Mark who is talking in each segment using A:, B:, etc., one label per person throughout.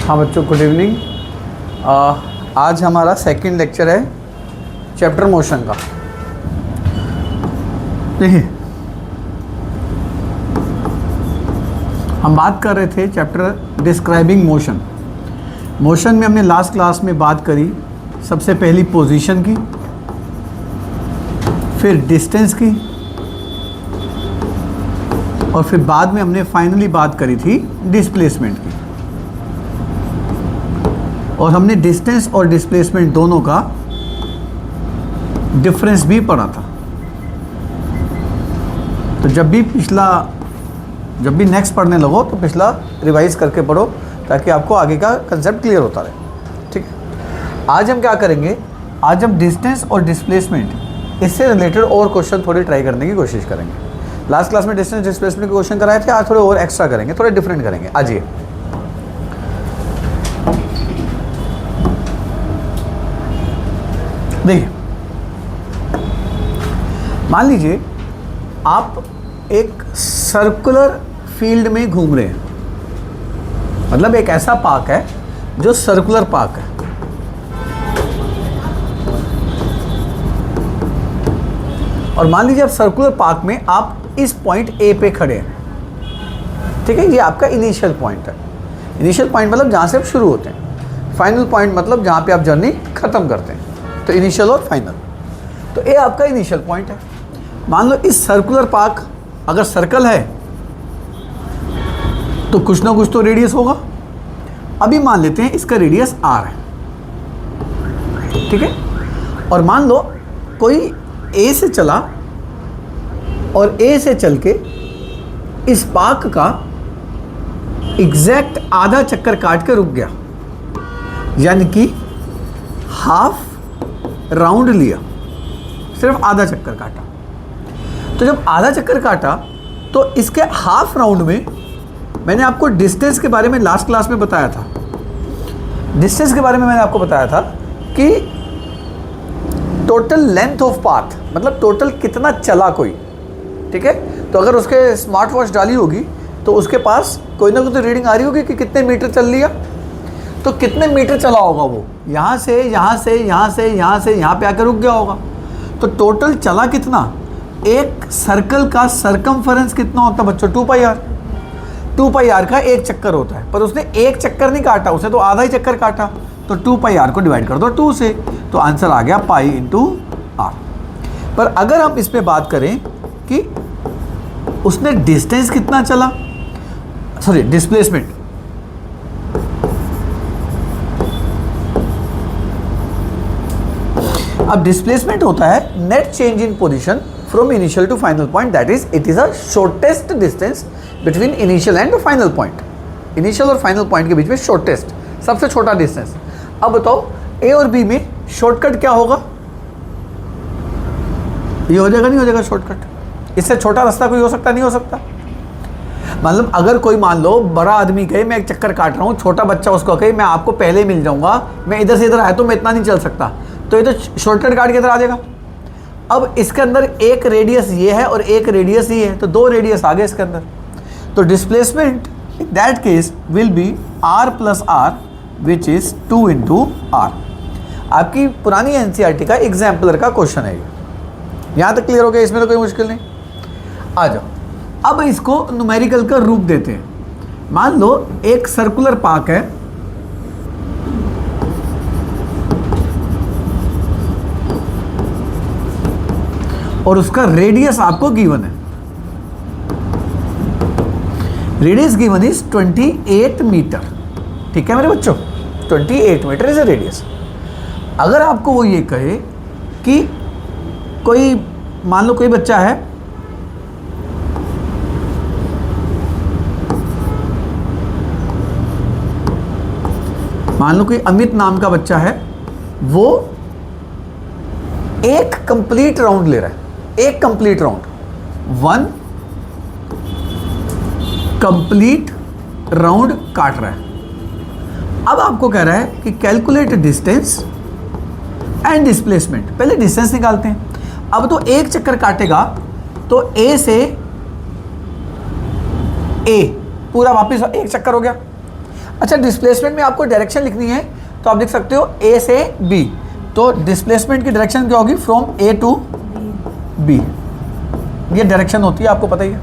A: हाँ बच्चों, good evening. आज हमारा सेकंड लेक्चर है चैप्टर मोशन का। देखिए, हम बात कर रहे थे चैप्टर डिस्क्राइबिंग मोशन। मोशन में हमने लास्ट क्लास में बात करी सबसे पहली पोजीशन की, फिर डिस्टेंस की, और फिर बाद में हमने फाइनली बात करी थी डिस्प्लेसमेंट की। और हमने डिस्टेंस और डिस्प्लेसमेंट दोनों का डिफरेंस भी पढ़ा था। तो जब भी नेक्स्ट पढ़ने लगो तो पिछला रिवाइज करके पढ़ो ताकि आपको आगे का कंसेप्ट क्लियर होता रहे। ठीक है, आज हम क्या करेंगे, आज हम डिस्टेंस और डिस्प्लेसमेंट इससे रिलेटेड और क्वेश्चन थोड़े ट्राई करने की कोशिश करेंगे। लास्ट क्लास में डिस्टेंस डिस्प्लेसमेंट के क्वेश्चन कराए थे, आज थोड़े और एक्स्ट्रा करेंगे, थोड़े डिफरेंट करेंगे। आज ये देखिए, मान लीजिए आप एक सर्कुलर फील्ड में घूम रहे हैं, मतलब एक ऐसा पार्क है जो सर्कुलर पार्क है। और मान लीजिए आप सर्कुलर पार्क में आप इस पॉइंट ए पे खड़े हैं। ठीक है, ये आपका इनिशियल पॉइंट है। इनिशियल पॉइंट मतलब जहां से आप शुरू होते हैं, फाइनल पॉइंट मतलब जहां पे आप जर्नी खत्म करते हैं। तो इनिशियल और फाइनल, तो ये आपका इनिशियल पॉइंट है। मान लो इस सर्कुलर पार्क अगर सर्कल है तो कुछ ना कुछ तो रेडियस होगा। अभी मान लेते हैं इसका रेडियस r है। ठीक है, और मान लो कोई A से चला और A से चल के इस पार्क का एग्जैक्ट आधा चक्कर काट के रुक गया, यानी कि हाफ राउंड लिया, सिर्फ आधा चक्कर काटा। तो जब आधा चक्कर काटा तो इसके हाफ राउंड में मैंने आपको डिस्टेंस के बारे में लास्ट क्लास में बताया था। डिस्टेंस के बारे में मैंने आपको बताया था कि टोटल लेंथ ऑफ पाथ, मतलब टोटल कितना चला कोई। ठीक है, तो अगर उसके स्मार्ट वॉच डाली होगी तो उसके पास कोई ना कोई तो रीडिंग आ रही होगी कि कितने मीटर चल लिया। तो कितने मीटर चला होगा वो, यहाँ से यहाँ से यहाँ से यहाँ से यहाँ पे आकर रुक गया होगा। तो टोटल चला कितना, एक सर्कल का सरकमफरेंस कितना होता है बच्चों, 2πr। 2πr का एक चक्कर होता है, पर उसने एक चक्कर नहीं काटा, उसने तो आधा ही चक्कर काटा। तो 2πr को डिवाइड कर दो 2 से, तो आंसर आ गया पाई इंटू r। पर अगर हम इस पे बात करें कि उसने डिस्टेंस कितना चला, सॉरी डिस्प्लेसमेंट, अब डिस्प्लेसमेंट होता है net change in position from initial to final point, that is it is a shortest distance between initial and final point. Initial और फाइनल पॉइंट के बीच में शॉर्टेस्ट, सबसे छोटा डिस्टेंस। अब बताओ ए और बी में शॉर्टकट क्या होगा, ये हो जाएगा नहीं हो जाएगा शॉर्टकट, इससे छोटा रास्ता कोई हो सकता नहीं हो सकता। मतलब अगर कोई मान लो बड़ा आदमी कहे मैं एक चक्कर काट रहा हूँ, छोटा बच्चा उसको कहे मैं आपको पहले मिल जाऊंगा, मैं इधर से इधर आया तो मैं इतना नहीं चल सकता, तो ये तो शॉर्टकट काट के इधर आ जाएगा। अब इसके अंदर एक रेडियस ये है और एक रेडियस ये है, तो 2 रेडियस आ गए इसके अंदर। तो displacement in that case will be r plus r which is 2 into r। आपकी पुरानी एनसीईआरटी का एग्जाम्पलर का क्वेश्चन है ये। यहाँ तक क्लियर हो गया, इसमें तो कोई मुश्किल नहीं। आ जाओ, अब इसको न्यूमेरिकल का रूप देते हैं। मान लो एक सर्कुलर पार्क है, और उसका रेडियस आपको गिवन है। Radius given is 28 metre. ठीक है मेरे बच्चों, 28 मीटर इज अ रेडियस। अगर आपको वो ये कहे कि कोई मान लो कोई बच्चा है, मान लो कोई अमित नाम का बच्चा है, वो एक कंप्लीट राउंड ले रहा है, एक कंप्लीट राउंड, 1 कंप्लीट राउंड काट रहा है। अब आपको कह रहा है कि कैलकुलेट डिस्टेंस एंड डिस्प्लेसमेंट। पहले डिस्टेंस निकालते हैं। अब तो एक चक्कर काटेगा तो ए से ए पूरा वापस एक चक्कर हो गया। अच्छा, डिस्प्लेसमेंट में आपको डायरेक्शन लिखनी है तो आप लिख सकते हो ए से बी। तो डिस्प्लेसमेंट की डायरेक्शन क्या होगी? फ्रॉम ए टू बी, ये डायरेक्शन होती है, आपको पता ही है।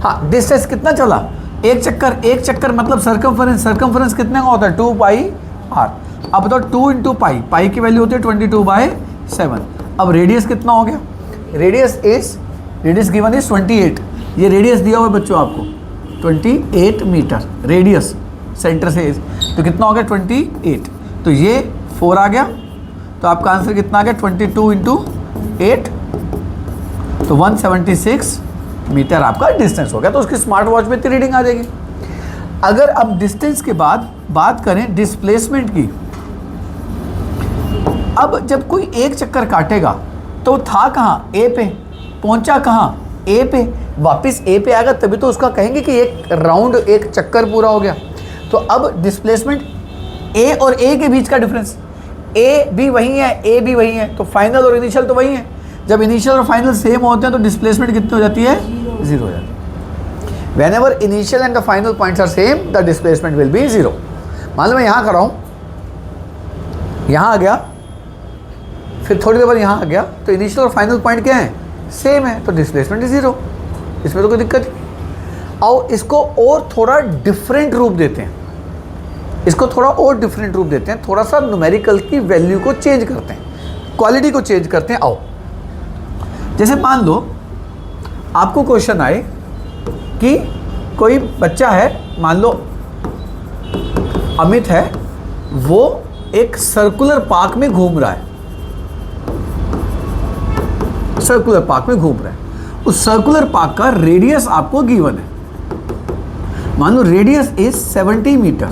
A: हाँ, डिस्टेंस कितना चला? एक चक्कर मतलब सर्कमफरेंस कितने का होता है? 2 पाई आर। अब बताओ 2 इंटू पाई की वैल्यू होती है 22/7। अब रेडियस कितना हो गया? Radius given is 28। ये रेडियस दिया हुआ है बच्चों आपको 28 मीटर रेडियस सेंटर से, तो कितना हो गया? 28। तो ये 4 आ गया, तो आपका आंसर कितना आ गया? 22 इंटू 8, तो 176 मीटर आपका डिस्टेंस हो गया। तो उसकी स्मार्ट वॉच में इतनी रीडिंग आ जाएगी। अगर अब डिस्टेंस के बाद बात करें डिस्प्लेसमेंट की, अब जब कोई एक चक्कर काटेगा तो था कहाँ? ए पे, पहुंचा कहाँ? ए पे, वापस ए पे आएगा तभी तो उसका कहेंगे कि एक राउंड, एक चक्कर पूरा हो गया। तो अब डिस्प्लेसमेंट ए और ए के बीच का डिफरेंस, ए भी वही है, ए भी वही है, तो फाइनल और इनिशियल तो वही है। जब इनिशियल और फाइनल सेम होते हैं तो डिस्प्लेसमेंट कितनी हो जाती है? 0 हो जाती है। Whenever initial and the final points are same, the displacement will be 0. मान लो मैं यहाँ खड़ा हूँ, यहाँ आ गया, फिर थोड़ी देर बाद यहाँ आ गया, तो इनिशियल और फाइनल पॉइंट क्या है? सेम है, तो डिस्प्लेसमेंट इज 0। इसमें तो कोई दिक्कत नहीं। और इसको और थोड़ा डिफरेंट रूप देते हैं, थोड़ा सा न्यूमेरिकल की वैल्यू को चेंज करते हैं, क्वालिटी को चेंज करते हैं। आओ, जैसे मान लो आपको क्वेश्चन आए कि कोई बच्चा है, मान लो अमित है, वो एक सर्कुलर पार्क में घूम रहा है, उस सर्कुलर पार्क का रेडियस आपको गिवन है, मान लो रेडियस इज 70 मीटर।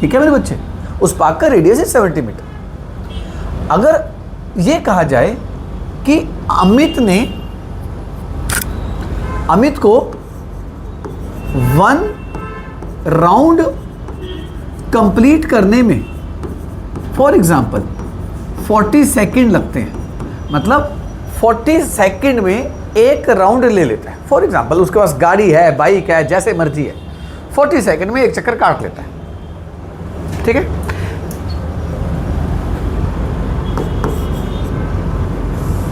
A: ठीक है मेरे बच्चे, उस पार्क का रेडियस इज 70 मीटर। अगर ये कहा जाए कि अमित को 1 राउंड कंप्लीट करने में फॉर एग्जांपल 40 सेकंड लगते हैं, मतलब 40 सेकंड में एक राउंड ले लेता है। फॉर एग्जांपल उसके पास गाड़ी है, बाइक है, जैसे मर्जी है, 40 सेकंड में एक चक्कर काट लेता है। ठीक है,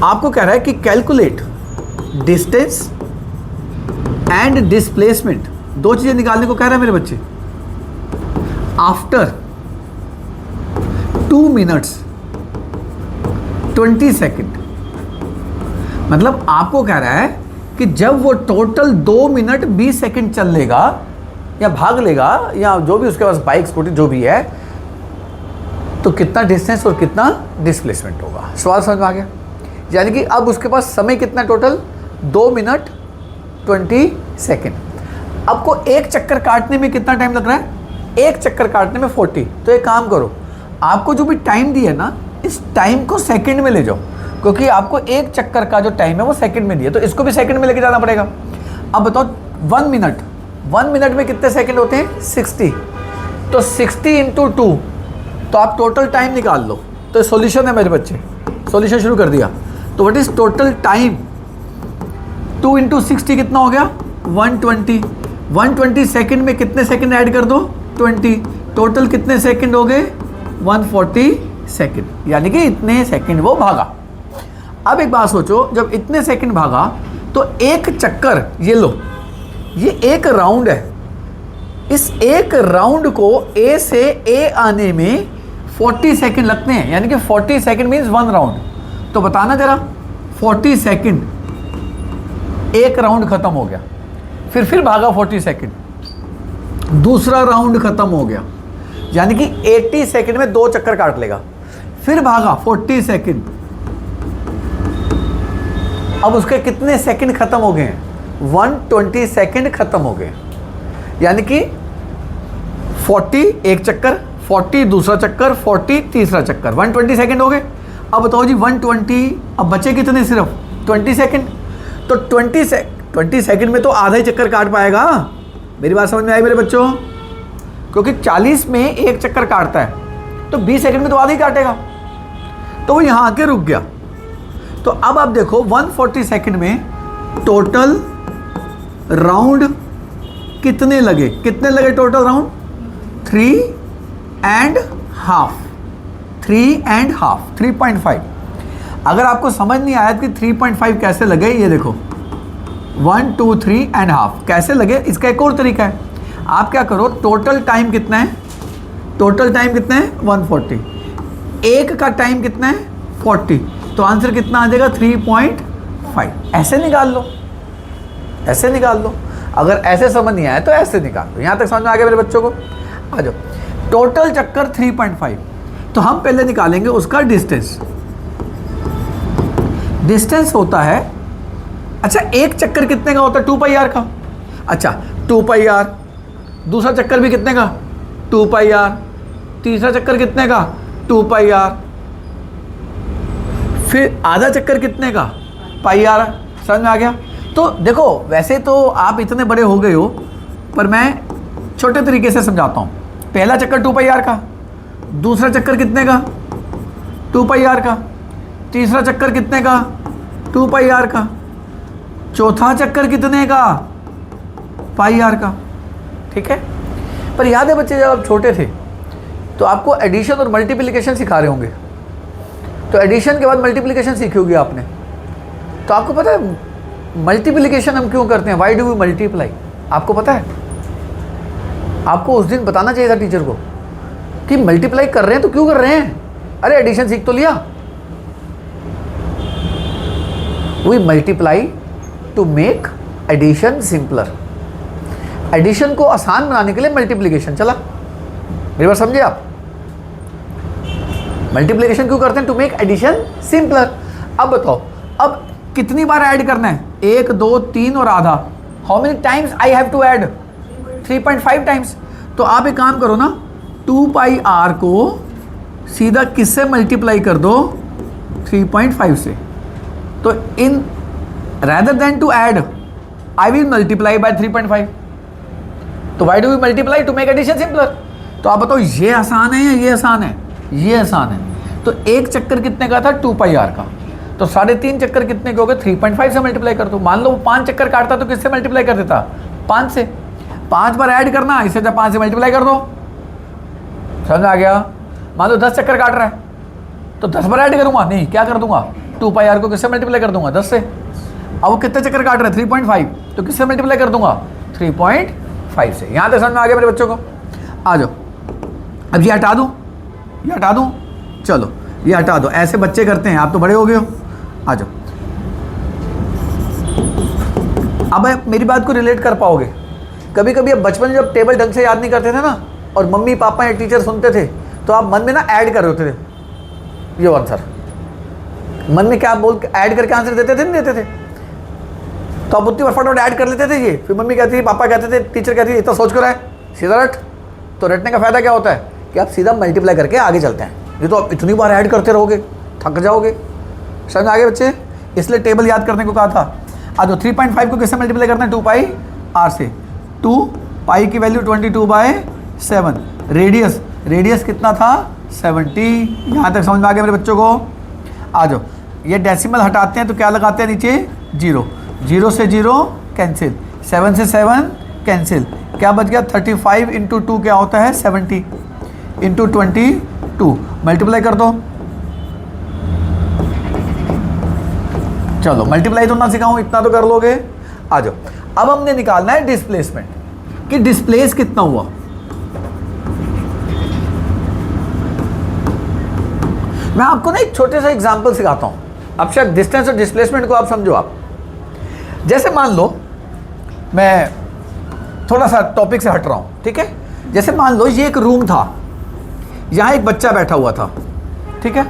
A: आपको कह रहा है कि कैलकुलेट डिस्टेंस एंड डिस्प्लेसमेंट, दो चीजें निकालने को कह रहा है मेरे बच्चे। आफ्टर 2 मिनट्स 20 सेकेंड, मतलब आपको कह रहा है कि जब वो टोटल 2 मिनट 20 सेकेंड चल लेगा या भाग लेगा या जो भी उसके पास बाइक स्कूटी जो भी है, तो कितना डिस्टेंस और कितना डिस्प्लेसमेंट होगा। सवाल समझ में आ गया? यानी कि अब उसके पास समय कितना टोटल? 2 minute 20 second. आपको एक चक्कर काटने में कितना टाइम लग रहा है? एक चक्कर काटने में 40। तो एक काम करो, आपको जो भी टाइम दिया है ना, इस टाइम को सेकंड में ले जाओ, क्योंकि आपको एक चक्कर का जो टाइम है वो सेकंड में दिया, तो इसको भी सेकंड में लेके जाना पड़ेगा। अब बताओ 1 मिनट में कितने सेकंड होते हैं? 60। तो 60 इंटू 2, तो आप टोटल टाइम निकाल लो। तो सॉल्यूशन है मेरे बच्चे, सॉल्यूशन शुरू कर दिया। तो what is total time? 2 into 60 कितना हो गया? 120। 120 सेकंड में कितने सेकंड ऐड कर दो? 20। टोटल कितने सेकंड हो गए? 140 सेकंड, यानी कि इतने सेकंड वो भागा। अब एक बात सोचो, जब इतने सेकंड भागा तो एक चक्कर, ये लो, ये एक राउंड है, इस एक राउंड को ए से ए आने में 40 सेकंड लगते हैं, यानी कि 40 सेकंड मीन्स 1 राउंड। तो बताना जरा, 40 सेकंड एक राउंड खत्म हो गया, फिर भागा 40 सेकंड, दूसरा राउंड खत्म हो गया, यानी कि 80 सेकंड में 2 चक्कर काट लेगा, फिर भागा 40 सेकंड। अब उसके कितने सेकंड खत्म हो गए हैं? 120 सेकंड खत्म हो गए, यानी कि 40 एक चक्कर, 40 दूसरा चक्कर, 40 तीसरा चक्कर, 120 सेकंड हो गए। अब बताओ जी 120, अब बचे कितने? सिर्फ 20 सेकंड। तो 20 सेकंड में तो आधा ही चक्कर काट पाएगा। मेरी बात समझ में आई मेरे बच्चों? क्योंकि 40 में एक चक्कर काटता है, तो 20 सेकंड में तो आधा ही काटेगा, तो वो यहाँ आके रुक गया। तो अब आप देखो 140 सेकंड में टोटल राउंड कितने लगे टोटल राउंड? 3.5, 3.5। अगर आपको समझ नहीं आया कि 3.5 कैसे लगे, ये देखो 1 2 3.5 कैसे लगे, इसका एक और तरीका है। आप क्या करो, टोटल टाइम कितना है, टोटल टाइम कितना है 140, एक का टाइम कितना है 40, तो आंसर कितना आ जाएगा 3.5। ऐसे निकाल लो, ऐसे निकाल लो। अगर ऐसे समझ नहीं आया तो ऐसे निकाल लो। यहाँ तक समझ में आ गया मेरे बच्चों को? आ जाओ। टोटल चक्कर 3.5, तो हम पहले निकालेंगे उसका डिस्टेंस। डिस्टेंस होता है, अच्छा एक चक्कर कितने का होता है 2πr का। अच्छा 2πr, दूसरा चक्कर भी कितने का 2πr, तीसरा चक्कर कितने का 2πr, फिर आधा चक्कर कितने का πr। समझ में आ गया? तो देखो वैसे तो आप इतने बड़े हो गए हो, पर मैं छोटे तरीके से समझाता हूँ। पहला चक्कर 2πr का, दूसरा चक्कर कितने का 2πr का, तीसरा चक्कर कितने का 2πr का, चौथा चक्कर कितने का πr का। ठीक है? पर याद है बच्चे, जब आप छोटे थे तो आपको एडिशन और मल्टीप्लिकेशन सिखा रहे होंगे, तो एडिशन के बाद मल्टीप्लिकेशन सीखी होगी आपने। तो आपको पता है मल्टीप्लिकेशन हम क्यों करते हैं, वाई डू वी मल्टीप्लाई? आपको पता है? आपको उस दिन बताना चाहिए था टीचर को कि मल्टीप्लाई कर रहे हैं तो क्यों कर रहे हैं। अरे एडिशन सीख तो लिया। We multiply to make addition simpler. Addition को आसान बनाने के लिए मल्टीप्लिकेशन चला। मेरी बात समझे आप? मल्टीप्लिकेशन क्यों करते हैं? To make addition simpler. अब बताओ, अब कितनी बार ऐड करना है? 1 2 3 और आधा। How many times I have to add? 3.5 times. तो आप एक काम करो ना, 2πr को सीधा किससे मल्टीप्लाई कर दो? 3.5 से। तो इन rather than to add, I will multiply by 3.5. तो why do we multiply? To make addition simpler. तो आप बताओ ये आसान है या ये आसान है? ये आसान है। तो एक चक्कर कितने का था 2πr का, तो 3.5 चक्कर कितने के हो गए? 3.5 से मल्टीप्लाई कर दो। मान लो वो 5 चक्कर काटता तो किससे मल्टीप्लाई कर देता? 5 से। 5 बार ऐड करना, इसे जब 5 से मल्टीप्लाई कर दो। समझ आ गया? मान लो 10 चक्कर काट रहा है तो 10 बार ऐड करूंगा? नहीं, क्या कर दूंगा? 2πr को किससे मल्टीप्लाई कर दूंगा? 10 से। अब वो कितने चक्कर काट रहा है? 3.5, तो किससे मल्टीप्लाई कर दूंगा? 3.5 से। यहाँ तक समझ में आ गया मेरे बच्चों को? आ जाओ। अब ये हटा दूँ, ये हटा दूँ, चलो ये हटा दो। ऐसे बच्चे करते हैं, आप तो बड़े हो गए हो। आ जाओ। अब आप मेरी बात को रिलेट कर पाओगे। कभी कभी अब बचपन में जब टेबल ढंग से याद नहीं करते थे ना, और मम्मी पापा या टीचर सुनते थे, तो आप मन में ना ऐड कर रहे होते थे ये आंसर। मन में क्या बोल ऐड करके आंसर देते थे, नहीं देते थे? तो आप उतनी फटाफट ऐड कर लेते थे ये। फिर मम्मी कहती थी, पापा कहते थे, टीचर कहती थी इतना सोच कर है, सीधा रट। तो रटने का फायदा क्या होता है कि आप सीधा मल्टीप्लाई करके आगे चलते हैं। ये तो आप इतनी बार ऐड करते रहोगे, थक जाओगे। समझ आगे बच्चे? इसलिए टेबल याद करने को कहा था। आज 3.5 को किससे मल्टीप्लाई करना है? 2πr से। 2π की वैल्यू 22/7। रेडियस, रेडियस कितना था? 70। यहाँ तक समझ में आ गया मेरे बच्चों को? आ जाओ। ये डेसिमल हटाते हैं तो क्या लगाते हैं नीचे? 0। 0 से 0 कैंसिल, 7 से 7 कैंसिल। क्या बच गया? 35 × 2 क्या होता है? 70 × 22। मल्टीप्लाई कर दो। चलो मल्टीप्लाई तो ना सिखाऊं, इतना तो कर लोगे। आ जाओ। अब हमने निकालना है डिस्प्लेसमेंट, कि डिस्प्लेस कितना हुआ। मैं आपको ना एक छोटे सा एग्जांपल सिखाता हूं। अब शायद डिस्टेंस और डिस्प्लेसमेंट को आप समझो। आप जैसे मान लो, मैं थोड़ा सा टॉपिक से हट रहा हूं, ठीक है? जैसे मान लो ये एक रूम था, यहाँ एक बच्चा बैठा हुआ था, ठीक है?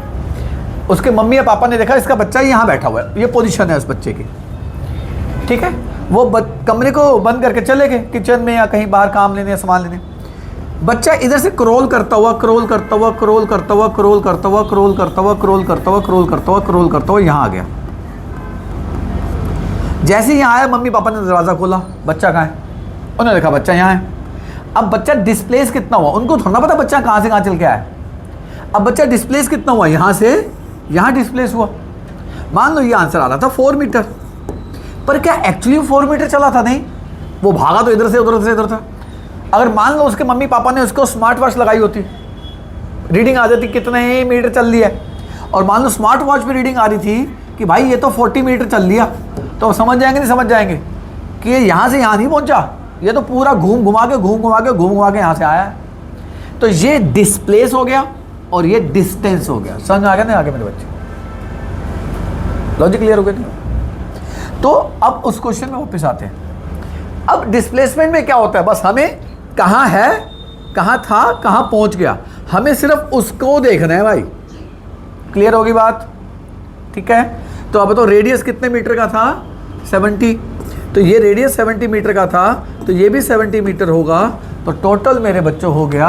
A: उसके मम्मी या पापा ने देखा इसका बच्चा यहाँ बैठा हुआ है, ये पोजीशन है उस बच्चे की, ठीक है? वो कमरे को बंद करके चले गए किचन में या कहीं बाहर काम लेने या सामान लेने। बच्चा इधर से क्रोल करता हुआ, क्रोल करता हुआ, क्रोल करता हुआ, क्रोल करता हुआ, क्रोल करता हुआ, क्रोल करता हुआ, क्रोल करता हुआ, क्रोल करता हुआ यहाँ आ गया। जैसे ही यहाँ आया, मम्मी पापा ने दरवाज़ा खोला, बच्चा कहाँ है? उन्होंने देखा बच्चा यहाँ है। अब बच्चा डिस्प्लेस कितना हुआ? उनको थोड़ा ना पता बच्चा कहाँ से कहाँ चल के आया। अब बच्चा डिस्प्लेस कितना हुआ? यहाँ से यहाँ डिस्प्लेस हुआ। मान लो ये आंसर आ रहा था 4 मीटर, पर क्या एक्चुअली 4 मीटर चला था? नहीं, वो भागा तो इधर से उधर से इधर था। अगर मान लो उसके मम्मी पापा ने उसको स्मार्ट वॉच लगाई होती, रीडिंग आ जाती कितने ही मीटर चल रही है, और मान लो स्मार्ट वॉच पे रीडिंग आ रही थी कि भाई ये तो 40 मीटर चल लिया, तो समझ जाएंगे, नहीं समझ जाएंगे कि ये यहाँ से यहाँ नहीं पहुँचा, ये तो पूरा घूम घुमा के यहाँ से आया है। तो ये डिस्प्लेस हो गया और ये डिस्टेंस हो गया। समझ में आ गया नहीं आगे मेरे बच्चे? लॉजिक क्लियर हो गया? तो अब उस क्वेश्चन में वापस आते हैं। अब डिस्प्लेसमेंट में क्या होता है, बस हमें कहाँ है, कहाँ था, कहाँ पहुँच गया, हमें सिर्फ उसको देखना है भाई। क्लियर होगी बात? ठीक है। तो अब तो रेडियस कितने मीटर का था? 70। तो ये रेडियस 70 मीटर का था, तो ये भी 70 मीटर होगा। तो टोटल मेरे बच्चों हो गया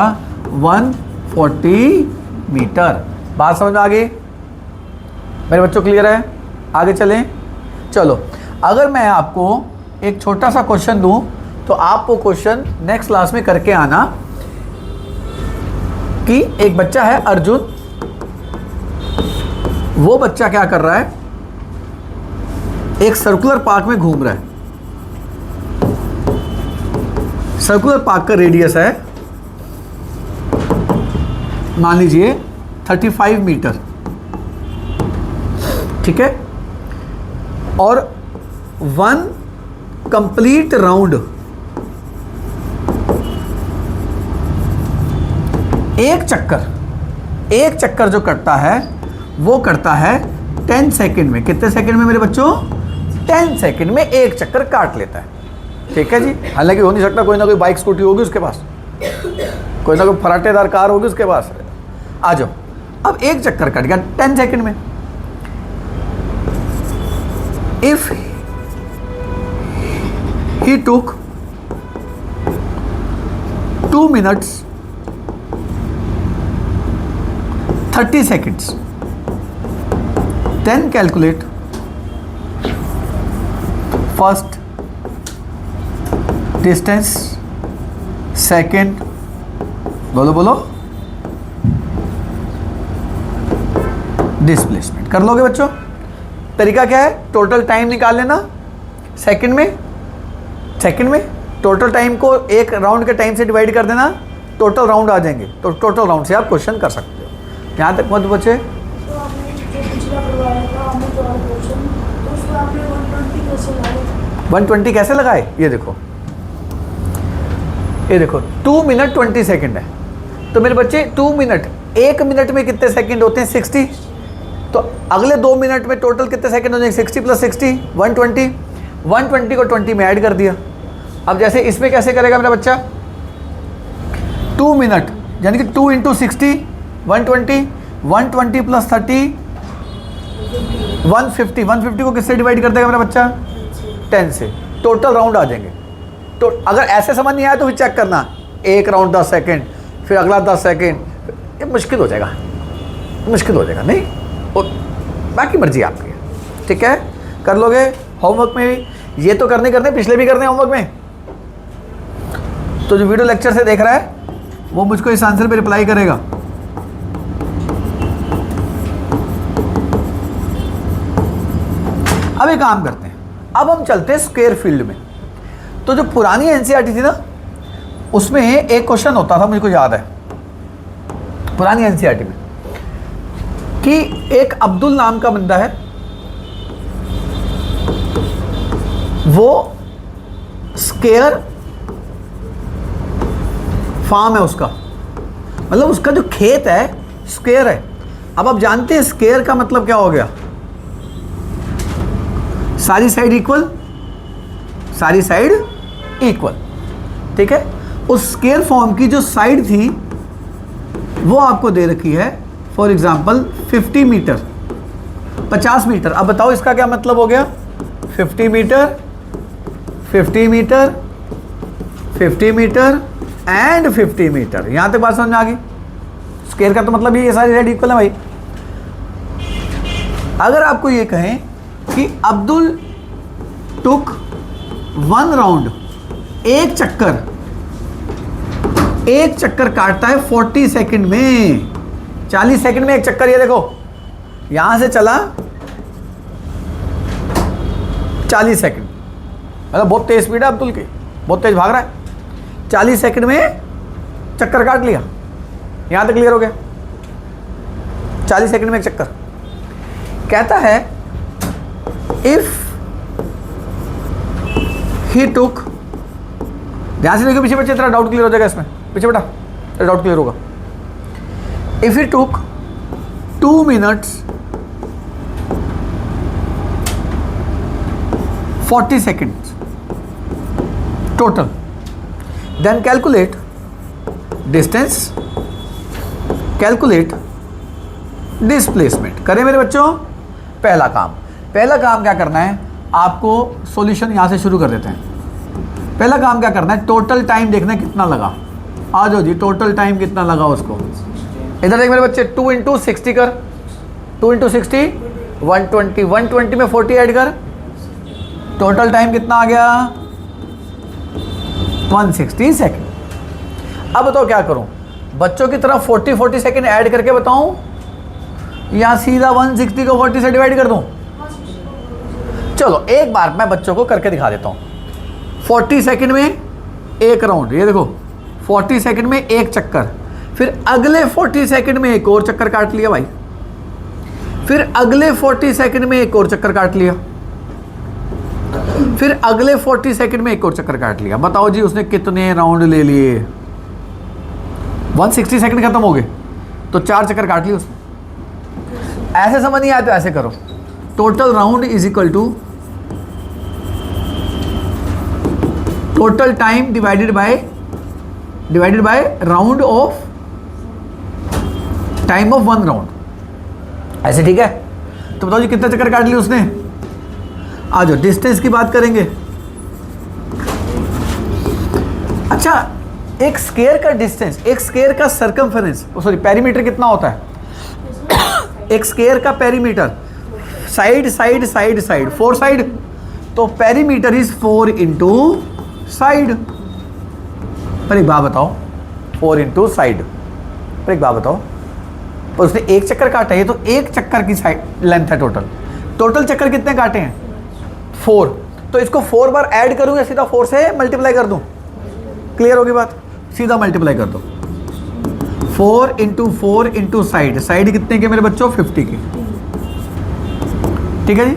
A: 140 मीटर। बात समझ में आ गई मेरे बच्चों? क्लियर है? आगे चलें। चलो, अगर मैं आपको एक छोटा सा क्वेश्चन दूं तो आप वो क्वेश्चन नेक्स्ट क्लास में करके आना कि एक बच्चा है अर्जुन, वो बच्चा क्या कर रहा है, एक सर्कुलर पार्क में घूम रहा है। सर्कुलर पार्क का रेडियस है मान लीजिए 35 मीटर, ठीक है, और 1 कंप्लीट राउंड, एक चक्कर जो करता है वो करता है 10 सेकंड में। कितने सेकंड में मेरे बच्चों? 10 सेकंड में एक चक्कर काट लेता है। ठीक है जी। हालांकि हो नहीं सकता, कोई ना कोई बाइक स्कूटी होगी उसके पास, कोई ना कोई फराटेदार कार होगी उसके पास। आ जाओ, अब एक चक्कर कट गया 10 सेकंड में। If he took 2 minutes 30 seconds, then calculate first distance, second, बोलो डिस्प्लेसमेंट। कर लोगे बच्चों? तरीका क्या है? टोटल टाइम निकाल लेना सेकंड में टोटल टाइम को एक राउंड के टाइम से डिवाइड कर देना, टोटल राउंड आ जाएंगे। तो टोटल राउंड से आप क्वेश्चन कर सकते हो। यहाँ तक मत बचे। 120 कैसे लगाए? ये देखो 2 मिनट 20 सेकंड है। तो मेरे बच्चे 2 मिनट, 1 मिनट में कितने सेकंड होते हैं? 60। तो अगले 2 मिनट में टोटल कितने सेकंड हो जाएंगे? 60 + 60 120 को 20 में ऐड कर दिया। अब जैसे इसमें कैसे करेगा मेरा बच्चा? 2 मिनट यानी कि 2 × 60 120 120 + 30 150 को किससे डिवाइड कर देगा मेरा बच्चा? 10 से। टोटल राउंड आ जाएंगे। तो अगर ऐसे समझ नहीं आया तो फिर चेक करना, एक राउंड 10 सेकंड, फिर अगला 10 सेकंड, ये मुश्किल हो जाएगा नहीं। और बाकी मर्जी आपकी है। ठीक है, कर लोगे होमवर्क में? ये तो करने पिछले भी करने होमवर्क में। तो जो वीडियो लेक्चर से देख रहा है वो मुझको इस आंसर पे रिप्लाई करेगा। अब एक काम करते हैं, अब हम चलते हैं स्क्वायर फील्ड में। तो जो पुरानी एनसीईआरटी थी ना, उसमें एक क्वेश्चन होता था, मुझको याद है पुरानी एनसीईआरटी में, कि एक अब्दुल नाम का बंदा है, वो स्क्वायर फार्म है उसका, मतलब उसका जो खेत है स्क्वायर है। अब आप जानते हैं स्क्वायर का मतलब क्या हो गया? सारी साइड इक्वल। ठीक है, उस स्क्वायर फॉर्म की जो साइड थी वो आपको दे रखी है, फॉर एग्जाम्पल 50 मीटर, 50 मीटर। अब बताओ इसका क्या मतलब हो गया? 50 metre 50 metre 50 metre and 50 metre. यहां तक बात समझ में आ गई? स्क्वायर का तो मतलब ये सारी साइड इक्वल है भाई। अगर आपको ये कहें कि अब्दुल टुक 1 राउंड, एक चक्कर काटता है 40 सेकंड में, 40 सेकंड में एक चक्कर। ये देखो यहां से चला 40 सेकंड, मतलब बहुत तेज स्पीड है अब्दुल की, बहुत तेज भाग रहा है। 40 सेकंड में चक्कर काट लिया। यहां तक क्लियर हो गया? 40 सेकंड में एक चक्कर। कहता है इफ ही टुक, ध्यान से देखो पीछे बच्चे, तेरा डाउट क्लियर हो जाएगा इसमें, पीछे बेटा तेरा डाउट क्लियर होगा। If he took 2 minutes 40 seconds total, then calculate distance, calculate displacement। करें मेरे बच्चों? पहला काम क्या करना है आपको, सॉल्यूशन यहां से शुरू कर देते हैं। पहला काम क्या करना है, टोटल टाइम देखना है कितना लगा। आ जाओ जी, टोटल टाइम कितना लगा उसको। इधर देख मेरे बच्चे, 2 × 60 कर, 2 × 60 120, 120 में 40 ऐड कर, टोटल टाइम कितना आ गया? 160 सेकंड। अब बताओ क्या करूं, बच्चों की तरफ 40 सेकंड ऐड करके बताऊं या सीधा 160 को 40 से डिवाइड कर दूं? चलो एक बार मैं बच्चों को करके दिखा देता हूं। 40 सेकंड में एक राउंड, ये देखो 40 सेकंड में एक चक्कर, फिर अगले 40 सेकंड में एक और चक्कर काट लिया भाई, फिर अगले 40 सेकंड में एक और चक्कर काट लिया, फिर अगले 40 सेकंड में एक और चक्कर काट लिया। बताओ जी उसने कितने राउंड ले लिए? 160 सेकंड खत्म हो गए तो 4 चक्कर काट लिए उसने। ऐसे समझ नहीं आया तो ऐसे करो, total round is equal to total time divided by round of time of 1 round. ऐसे ठीक है? तो बताओ जी कितना चक्कर काट लिए उसने? आ जाओ डिस्टेंस की बात करेंगे। अच्छा, एक स्क्वायर का डिस्टेंस, एक स्क्वायर का सर्कमफेरेंस, सॉरी पेरीमीटर कितना होता है? एक स्क्वायर का पेरीमीटर, साइड 4 साइड, तो पेरीमीटर इज 4 इंटू साइड। पर एक बात बताओ, 4 इंटू साइड, पर एक बात बताओ, पर उसने एक चक्कर काटा है, तो एक चक्कर की साइड लेंथ है टोटल चक्कर कितने काटे हैं? 4। तो इसको 4 बार ऐड करूं या सीधा 4 से मल्टीप्लाई कर दूं? क्लियर होगी बात? सीधा मल्टीप्लाई कर दो। 4 इंटू साइड कितने के मेरे बच्चों? 50 के। ठीक है जी?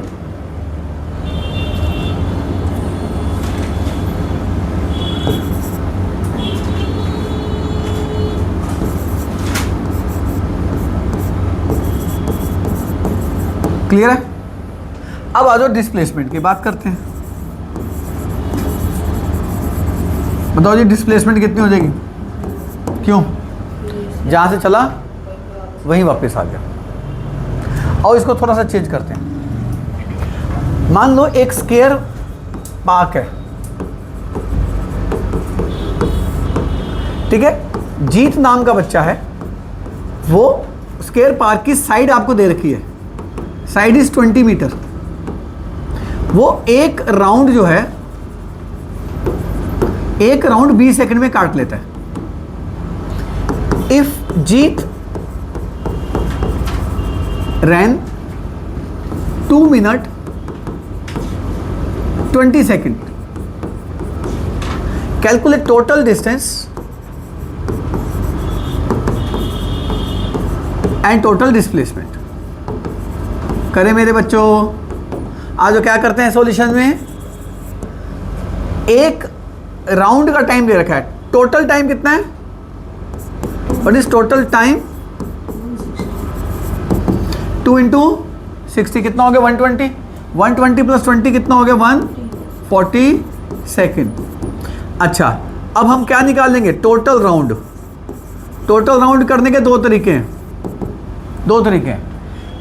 A: क्लियर है? अब आ जाओ डिस्प्लेसमेंट की बात करते हैं। बताओ जी डिस्प्लेसमेंट कितनी हो जाएगी? क्यों? जहां से चला वहीं वापस आ गया। और इसको थोड़ा सा चेंज करते हैं। मान लो एक स्क्वायर पार्क है, ठीक है? जीत नाम का बच्चा है, वो स्क्वायर पार्क की साइड आपको दे रखी है, साइड इज 20 मीटर। वो एक राउंड जो है, एक राउंड 20 सेकंड में काट लेता है। If Jeet ran 2 minutes 20 seconds, calculate total distance and total displacement. करें मेरे बच्चों? आज क्या करते हैं सॉल्यूशन में, एक राउंड का टाइम दे रखा है, टोटल टाइम कितना है? What is total time? 2 into 60 कितना हो गया? 120। 120 प्लस 20 कितना हो गया? 140 सेकेंड। अच्छा, अब हम क्या निकाल लेंगे? Total round. टोटल राउंड करने के दो तरीके हैं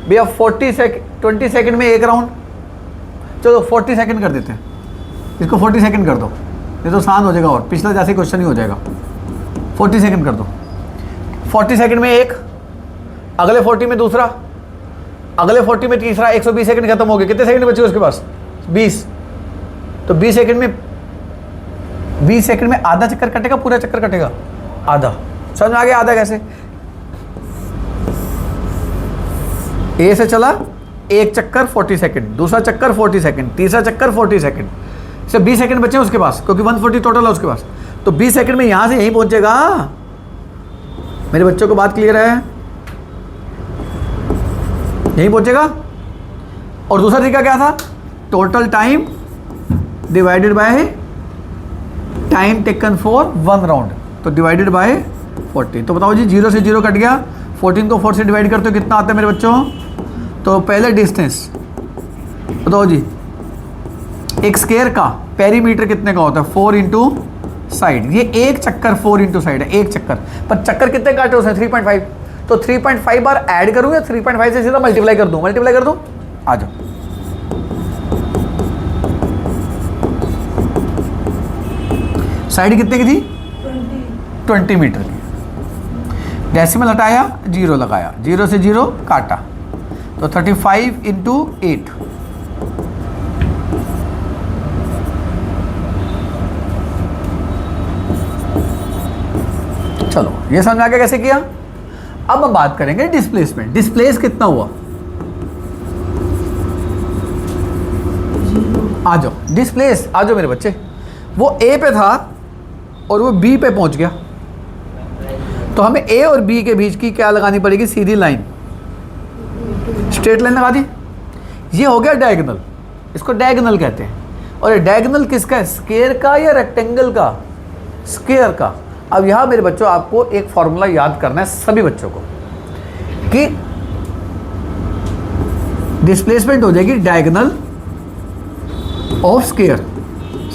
A: भैया। 20 सेकंड में एक राउंड, चलो 40 सेकंड कर देते हैं, इसको 40 सेकंड कर दो, ये तो आसान हो जाएगा और पिछला जैसे क्वेश्चन ही हो जाएगा। 40 सेकंड कर दो, 40 सेकंड में एक, अगले 40 में दूसरा, अगले 40 में तीसरा, 120 सेकंड खत्म हो गए। कितने सेकंड बचे उसके पास? 20। तो 20 सेकंड में आधा चक्कर कटेगा, पूरा चक्कर कटेगा? आधा। समझ में आ गया आधा कैसे? ए से चला एक चक्कर 40 सेकंड, दूसरा चक्कर 40 सेकंड, तीसरा चक्कर 40 सेकंड, सिर्फ 20 सेकंड बचे हैं उसके पास, क्योंकि 140 टोटल है उसके पास। तो 20 सेकंड में यहां से यहीं पहुंचेगा। मेरे बच्चों को बात क्लियर है? यहीं पहुंचेगा। और दूसरा तरीका क्या था? Total time divided by time taken for 1 round, तो डिवाइडेड बाय 40। तो बताओ जी, 0 से 0 कट गया, 14 को 4 से डिवाइड करते हो कितना आता है मेरे बच्चों? तो पहले डिस्टेंस बताओ जी, एक स्क्वायर का पेरीमीटर कितने का होता है? 4 इंटू साइड। ये एक चक्कर 4 इंटू साइड है, एक चक्कर। पर चक्कर कितने काटे उसने? 3.5। तो 3.5 बार ऐड करूँ या 3.5 से सीधा मल्टीप्लाई कर दूँ? मल्टीप्लाई कर दूँ। आ जाओ, साइड कितने की थी? 20 मीटर की। डेसिमल हटाया, 0 लगाया, 0 से 0 काटा, तो 35 इंटू 8। चलो, ये समझ आ गया कैसे किया। अब हम बात करेंगे डिस्प्लेसमेंट। डिस्प्लेस कितना हुआ? आ जाओ, डिस्प्लेस आ जाओ मेरे बच्चे। वो ए पे था और वो बी पे पहुंच गया, तो हमें ए और बी के बीच की क्या लगानी पड़ेगी? सीधी लाइन, स्ट्रेट लाइन लगा दी। ये हो गया डायगोनल, इसको डायगोनल कहते हैं। और ये डायगोनल किसका है? स्क्वायर का या रेक्टेंगल का? स्क्वायर का। अब यहाँ मेरे बच्चों आपको एक फॉर्मूला याद करना है सभी बच्चों को, कि डिस्प्लेसमेंट हो जाएगी डायगोनल ऑफ स्क्वायर।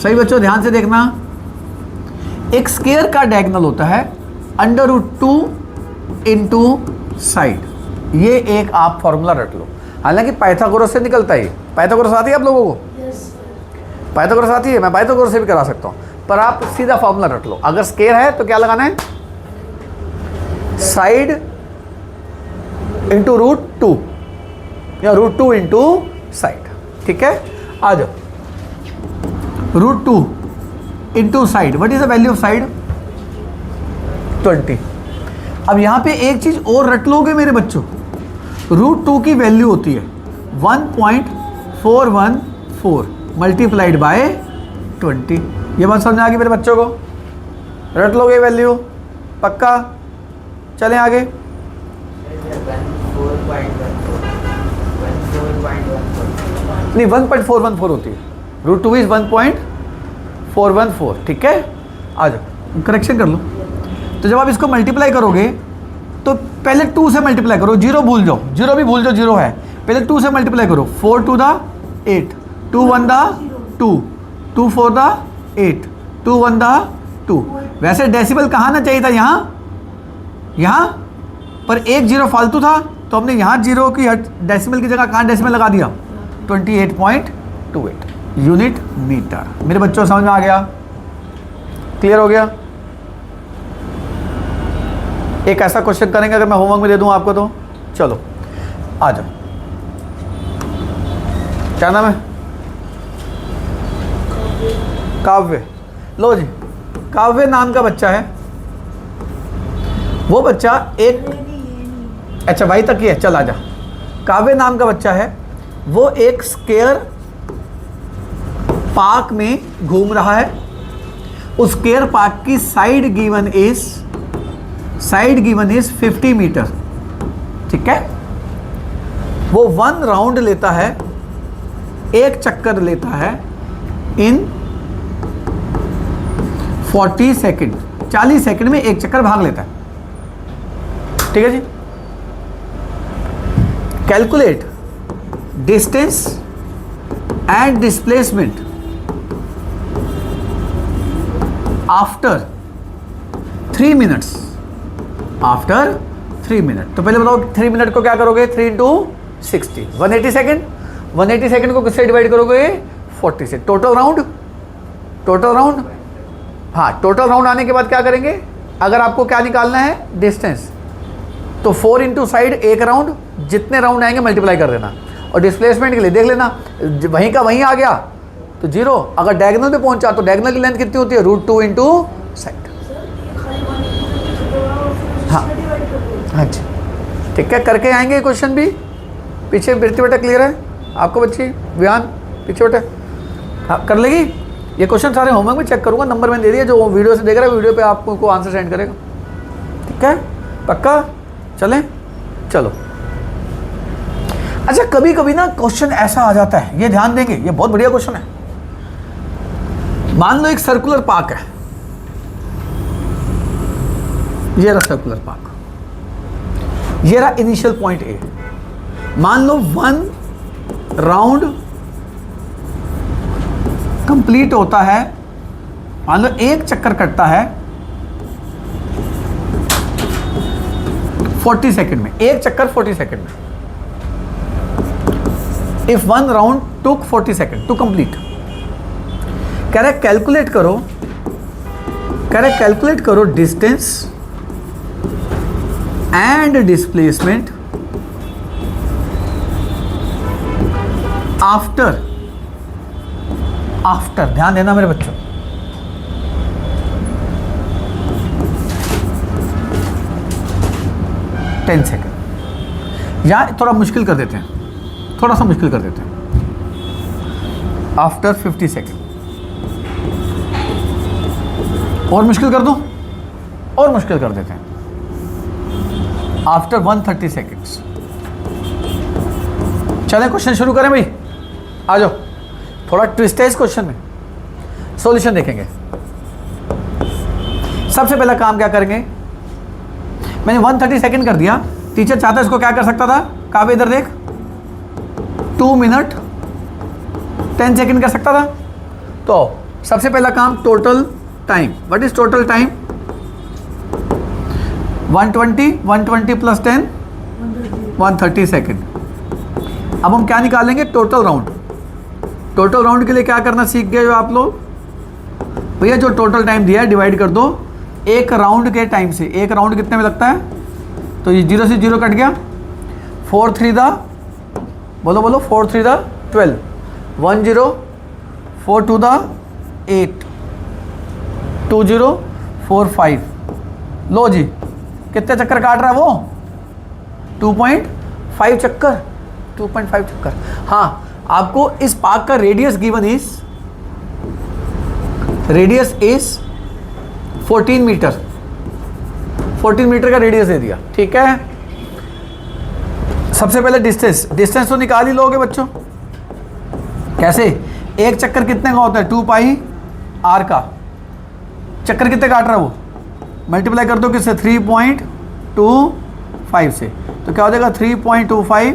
A: सही बच्चों, ध्यान से देखना। एक स्क्वायर का डायगोनल होता है √2 इंटू साइड। ये एक आप फॉर्मूला रट लो। हालांकि पाइथागोरस से निकलता है। पाइथागोरस आती है आप लोगों को? पाइथागोरस आती है? मैं पाइथागोरस से भी करा सकता हूँ, पर आप सीधा फॉर्मूला रट लो। अगर स्क्वायर है तो क्या लगाना है? साइड इंटू √2 या √2 इंटू साइड। ठीक है, आ जाओ। √2 into side, what is the value of side? 20। अब यहां पे एक चीज और रट लोगे मेरे बच्चों, √2 की वैल्यू होती है 1.414 मल्टीप्लाइड बाय 20। ये बात समझ आ गई मेरे बच्चों को? रट लोगे वैल्यू पक्का? चलें आगे। नहीं, 1.414 होती है। √2 इज 1.414। ठीक है, आ जाओ, करेक्शन कर लो। तो जब आप इसको मल्टीप्लाई करोगे तो पहले 2 से मल्टीप्लाई करो, 0 भूल जाओ, 0 भी भूल जाओ, 0 है। पहले 2 से मल्टीप्लाई करो, 4 2 दा 8, 2 1 दा 2, 2 4 दा 8, 2 1 दा 2। वैसे डेसिमल कहाँ ना चाहिए था? यहाँ पर एक 0 फालतू था, तो हमने यहाँ 0 की डेसिमल की जगह कहाँ डेसिमल लगा दिया? 28.28 यूनिट मीटर। मेरे बच्चों समझ में आ गया? क्लियर हो गया? एक ऐसा क्वेश्चन करेंगे अगर मैं होमवर्क में दे दूं आपको तो। चलो आ जाओ, क्या नाम है? काव्य। लो जी, काव्य नाम का बच्चा है। वो बच्चा एक, अच्छा भाई तक ही है, चल आजा। काव्य नाम का बच्चा है, वो एक स्क्वायर पार्क में घूम रहा है। उस स्क्वायर पार्क की साइड गिवन इज 50 मीटर। ठीक है, वो 1 राउंड लेता है, एक चक्कर लेता है इन 40 सेकंड, 40 सेकंड में एक चक्कर भाग लेता है। ठीक है जी। Calculate distance and displacement after 3 minutes. After 3 minute. तो पहले बताओ 3 मिनट को क्या करोगे? 3 इंटू 60, 180 सेकेंड। 180 सेकेंड को किससे डिवाइड करोगे? 40 से। टोटल राउंड, हाँ, टोटल राउंड आने के बाद क्या करेंगे? अगर आपको क्या निकालना है? डिस्टेंस, तो 4 इंटू साइड एक राउंड, जितने राउंड आएंगे मल्टीप्लाई कर देना। और डिस्प्लेसमेंट के लिए देख लेना, वहीं का वहीं आ गया तो 0। अगर डायगोनल पे पहुंचा तो डायगोनल की लेंथ कितनी होती है? √2 इंटू साइड। हाँ हाँ जी, ठीक है, करके आएंगे क्वेश्चन भी। पीछे बिरती बेटा क्लियर है आपको? बच्ची व्यान पीछे बेटा, हाँ कर लेगी। ये क्वेश्चन सारे होमवर्क में चेक करूंगा, नंबर मैंने दे दिया, जो वीडियो से देख रहा है वीडियो पे आपको आंसर सेंड करेगा, ठीक है, पक्का। चलें, चलो। अच्छा, कभी कभी ना क्वेश्चन ऐसा आ जाता है, ये ध्यान देंगे, ये बहुत बढ़िया क्वेश्चन है। मान लो एक सर्कुलर पार्क है, ये रहा सर्कुलर पार्क, ये रहा इनिशियल पॉइंट ए। मान लो 1 राउंड कंप्लीट होता है, मान लो एक चक्कर कटता है 40 सेकंड में, एक चक्कर 40 सेकंड में। If 1 round took 40 second to complete. कह रहे कैलकुलेट करो, कह रहे कैलकुलेट करो डिस्टेंस एंड डिस्प्लेसमेंट आफ्टर, ध्यान देना मेरे बच्चों, टेन सेकेंड, या थोड़ा मुश्किल कर देते हैं, थोड़ा सा मुश्किल कर देते हैं, आफ्टर 50 सेकेंड, और मुश्किल कर दूं, और मुश्किल कर देते हैं, आफ्टर 130 सेकेंड्स। चलें क्वेश्चन शुरू करें भाई, आ जाओ। थोड़ा ट्विस्ट है इस क्वेश्चन में, सॉल्यूशन देखेंगे। सबसे पहला काम क्या करेंगे, मैंने 130 सेकेंड कर दिया, टीचर चाहता इसको क्या कर सकता था, काव्य इधर देख, 2 मिनट 10 सेकेंड कर सकता था। तो सबसे पहला काम, total time, what is total time, 120 plus 10 130 second. अब हम क्या निकालेंगे, टोटल राउंड। टोटल राउंड के लिए क्या करना सीख गए हो आप लोग भैया, जो टोटल टाइम दिया है डिवाइड कर दो एक राउंड के टाइम से। एक राउंड कितने में लगता है, तो ये 0 से 0 कट गया, 4 3 दा, बोलो बोलो, 4 3 दा 12, 1 0, 4 2 दा 8, 2 0 4 5। लो जी, कितने चक्कर काट रहा है वो, 2.5 चक्कर, 2.5 चक्कर। हाँ, आपको इस पार्क का radius given is, radius is 14 metre, 14 metre का रेडियस दे दिया, ठीक है। सबसे पहले डिस्टेंस, डिस्टेंस तो निकाल ही लोगे बच्चों, कैसे, एक चक्कर कितने का होता है, 2 पाई आर का, चक्कर कितने काट रहा है वो, मल्टीप्लाई कर दो किससे, 3.25 से, तो क्या हो जाएगा 3.25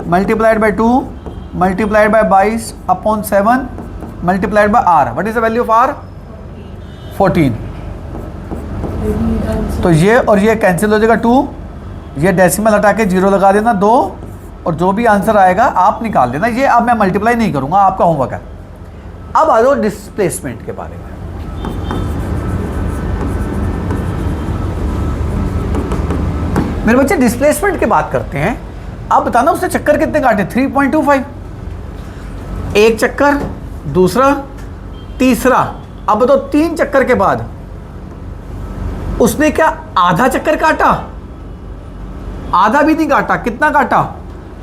A: multiplied by 2 multiplied by 22 upon 7 multiplied by r. What is the value of r, 14। तो ये और ये कैंसिल हो जाएगा, 2, ये डेसिमल हटा के 0 लगा देना, 2, और जो भी आंसर आएगा आप निकाल देना। ये अब मैं मल्टीप्लाई नहीं करूंगा, आपका होमवर्क है। अब आ जाओ डिस्प्लेसमेंट के बारे में। मेरे बच्चे डिस्प्लेसमेंट की बात करते हैं। अब बताना उसने चक्कर कितने काटे, 3.25, एक चक्कर, दूसरा, तीसरा। अब बताओ 3 चक्कर के बाद उसने क्या आधा चक्कर काटा, आधा भी नहीं काटा, कितना काटा,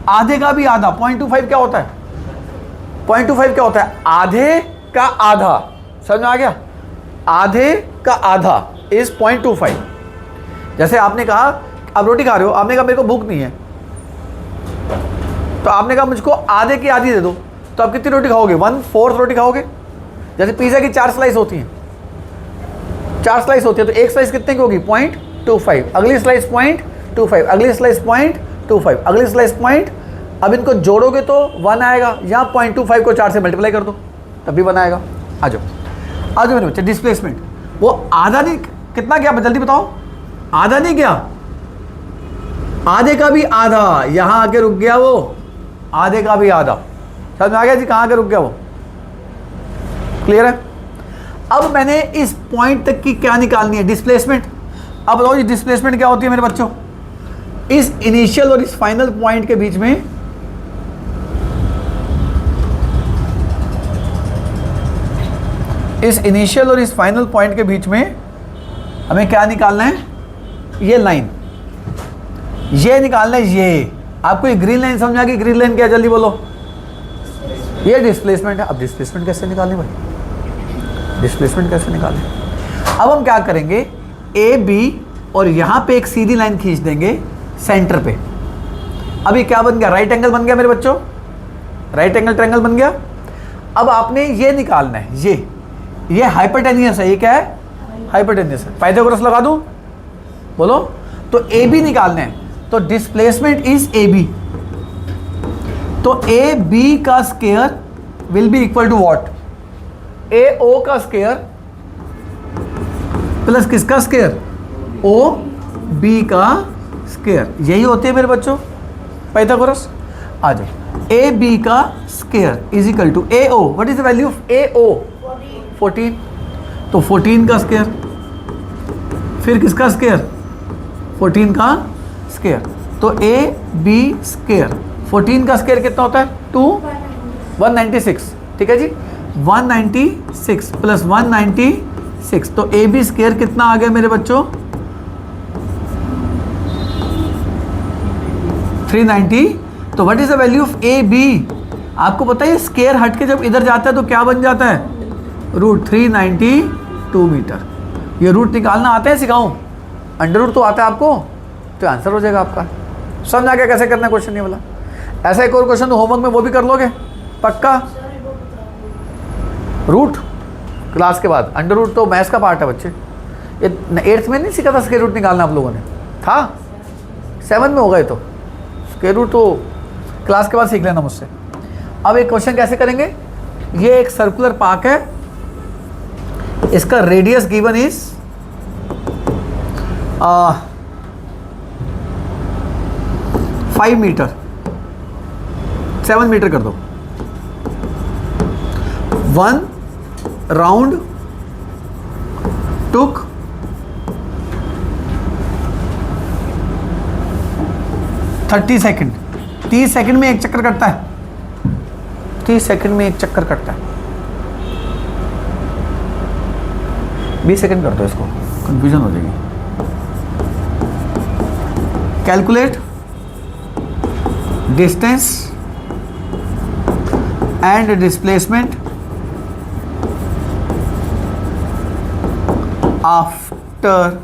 A: आधे का भी आधा। 0.25 क्या होता है, 0.25 क्या होता है, आधे का आधा, समझ में आ गया, आधे का आधा इज 0.25। जैसे आपने कहा आप रोटी खा रहे हो, आपने कहा मेरे को भूख नहीं है, तो आपने कहा मुझको आधे की आधी दे दो, तो आप कितनी रोटी खाओगे, 1/4 रोटी खाओगे। जैसे पिज़्ज़ा की 4 स्लाइस होती हैं, 4 स्लाइस होती है, तो एक स्लाइस कितने की होगी, 0.25, अगली स्लाइस 0.25, अगली स्लाइस 0.25, अगली स्लाइस पॉइंट। अब इनको जोड़ोगे तो 1 आएगा, यहाँ 0.25 को 4 से मल्टीप्लाई कर दो तब भी 1 आएगा। आ जाओ आ जाओ मेरे बच्चे, डिस्प्लेसमेंट वो आधा नहीं, कितना गया जल्दी बताओ, आधा नहीं गया, आधे का भी आधा, यहां आके रुक गया वो, आधे का भी आधा। समझ में आ गया जी, कहां आके रुक गया वो, क्लियर है। अब मैंने इस पॉइंट तक की क्या निकालनी है, डिस्प्लेसमेंट। अब बताओ ये डिस्प्लेसमेंट क्या होती है मेरे बच्चों, इस इनिशियल और इस फाइनल पॉइंट के बीच में इस इनिशियल और इस फाइनल पॉइंट के बीच में हमें क्या निकालना है, ये लाइन, ये निकालना है। ये आपको ये ग्रीन लाइन समझ आ गई, ग्रीन लाइन क्या, जल्दी बोलो, ये डिस्प्लेसमेंट है। अब डिस्प्लेसमेंट कैसे निकालनी भाई, डिस्प्लेसमेंट कैसे निकालें? अब हम क्या करेंगे, ए बी और यहाँ पे एक सीधी लाइन खींच देंगे सेंटर पे। अभी क्या बन गया, राइट एंगल बन गया मेरे बच्चों, राइट एंगल ट्रायंगल बन गया। अब आपने ये निकालना है, ये हाइपोटेनियस है, ये क्या है, हाइपोटेनियस है। पाइथागोरस लगा दूं, बोलो। तो ए बी निकालना है, तो डिस्प्लेसमेंट इज ए बी, तो ए बी का square will be equal to what, A O का स्क्वायर प्लस किसका स्क्वायर, ओ बी का स्क्वायर। यही होती है मेरे बच्चों पाइथागोरस। आ जाओ, ए बी का square is equal to A O, what is the value of A O, 14, तो 14 का स्क्वायर, फिर किसका स्क्वायर, 14 का स्क्वायर, तो ए बी स्क्वायर, 14 का स्क्वायर कितना होता है, 196, ठीक है जी, 196 प्लस 196, तो ए बी स्क्वायर कितना आ गया मेरे बच्चों, 390। तो what is the value of a b, आपको पता है स्क्वायर हट के जब इधर जाता है तो क्या बन जाता है, √392 मीटर। ये रूट निकालना आता है, सिखाऊं, अंडर रूट तो आता है आपको, तो आंसर हो जाएगा आपका। समझ आ गया कैसे करना है क्वेश्चन ये वाला। ऐसा एक और क्वेश्चन तो होमवर्क में वो भी कर लोगे पक्का। रूट क्लास के बाद, अंडर रूट तो मैथ्स का पार्ट है बच्चे, ये 8th में नहीं सीखा था स्क्वायर रूट निकालना आप लोगों ने, था 7 में होगा ये, तो स्क्वायर रूट तो क्लास के बाद सीख लेना मुझसे। अब एक क्वेश्चन कैसे करेंगे, ये एक सर्कुलर पार्क है, इसका radius given is 5 metre, 7 metre कर दो। 1 राउंड टुक 30 सेकेंड, 30 सेकेंड में एक चक्कर कटता है, 30 सेकेंड में एक चक्कर कटता है। 20 सेकेंड कर दो, इसको कंफ्यूजन हो जाएगी। Calculate distance and displacement after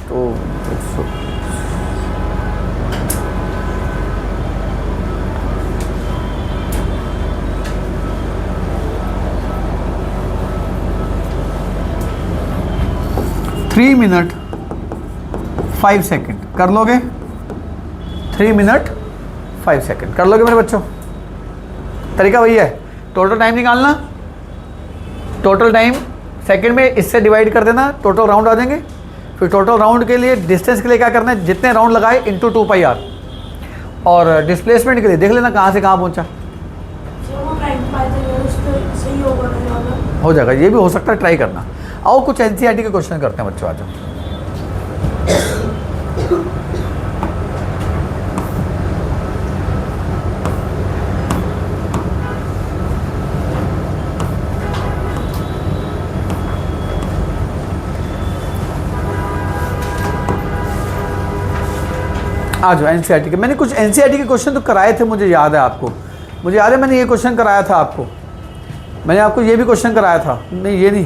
A: तो 3 मिनट 5 सेकेंड कर लोगे, 3 मिनट 5 सेकेंड कर लोगे मेरे बच्चों। तरीका वही है, टोटल टाइम निकालना, टोटल टाइम सेकंड में इससे डिवाइड कर देना, टोटल राउंड आ जाएंगे। फिर टोटल राउंड के लिए, डिस्टेंस के लिए क्या करना है, जितने राउंड लगाए इंटू 2πr, और डिस्प्लेसमेंट के लिए देख लेना कहाँ से कहाँ पहुँचा, हो जाएगा। ये भी हो सकता है, ट्राई करना। आओ कुछ एनसीईआरटी के क्वेश्चन करते हैं बच्चों, आ जाओ। आ जाओ एनसीईआरटी के। मैंने कुछ एनसीईआरटी के क्वेश्चन तो कराए थे, मुझे याद है आपको, मुझे याद है मैंने ये क्वेश्चन कराया था आपको, मैंने आपको ये भी क्वेश्चन कराया था, नहीं ये नहीं,